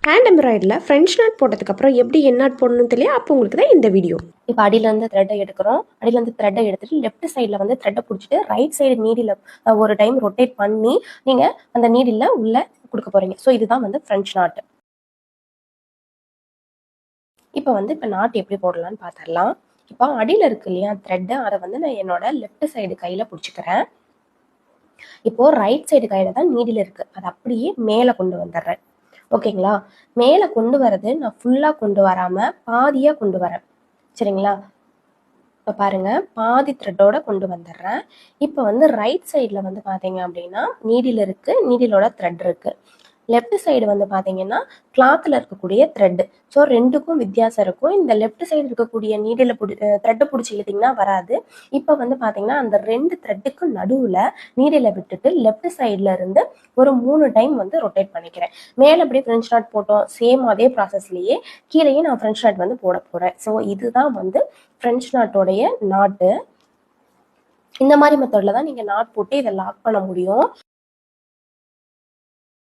Hand எம்ப்ராய்டரியில் French not போட்டதுக்கப்புறம் எப்படி என் not போடணும்னு தெரியல. அப்போ உங்களுக்கு தான் இந்த வீடியோ. இப்போ அடியிலேருந்து த்ரெட்டை எடுக்கிறோம். அடியிலேருந்து த்ரெட்டை எடுத்துட்டு லெஃப்ட் சைடில் வந்து த்ரெட்டை பிடிச்சிட்டு ரைட் சைடு நீடில் ஒரு டைம் ரொட்டேட் பண்ணி நீங்கள் அந்த நீடில் உள்ள கொடுக்க போகிறீங்க. ஸோ இதுதான் வந்து ஃப்ரெஞ்ச் நாட். இப்போ நாட் எப்படி போடலான்னு பார்த்துடலாம். இப்போ அடியில் இருக்கு இல்லையா த்ரெட்டு, அதை வந்து நான் என்னோட லெஃப்ட் சைடு கையில் பிடிச்சிக்கிறேன். இப்போது ரைட் சைடு கையில் தான் நீடில் இருக்குது, அதை அப்படியே மேலே கொண்டு வந்துடுறேன். ஓகேங்களா? மேலே கொண்டு வரது நான் ஃபுல்லாக கொண்டு வராமல் பாதியாக கொண்டு வரேன். சரிங்களா? இப்போ பாருங்க, பாதி த்ரெட்டோட கொண்டு வந்துடுறேன். இப்போ வந்து ரைட் சைடில் வந்து பார்த்தீங்க அப்படின்னா நீடில் இருக்குது, நீடிலோட த்ரெட் இருக்குது. லெஃப்ட் சைடு வந்து பார்த்தீங்கன்னா கிளாத்தில் இருக்கக்கூடிய த்ரெட்டு. ஸோ ரெண்டுக்கும் வித்தியாசம் இருக்கும். இந்த லெஃப்ட் சைடு இருக்கக்கூடிய நீடில் த்ரெட்டை பிடிச்சி இழுத்திங்கன்னா வராது. இப்போ வந்து பார்த்தீங்கன்னா அந்த 2 த்ரெட்டுக்கு நடுவில் நீடில் விட்டுட்டு லெஃப்ட் சைடில் இருந்து ஒரு 3 டைம் வந்து ரொட்டேட் பண்ணிக்கிறேன். மேலே அப்படியே ஃப்ரெஞ்ச் நாட் போட்டோம், சேம் அதே ப்ராசஸ்லேயே கீழேயே நான் ஃப்ரெஞ்ச் நாட் வந்து போட போகிறேன். ஸோ இதுதான் வந்து ஃப்ரெஞ்ச் நாட்டோடைய நாட்டு. இந்த மாதிரி மெத்தடில் தான் நீங்கள் நாட் போட்டு இதை லாக் பண்ண முடியும்.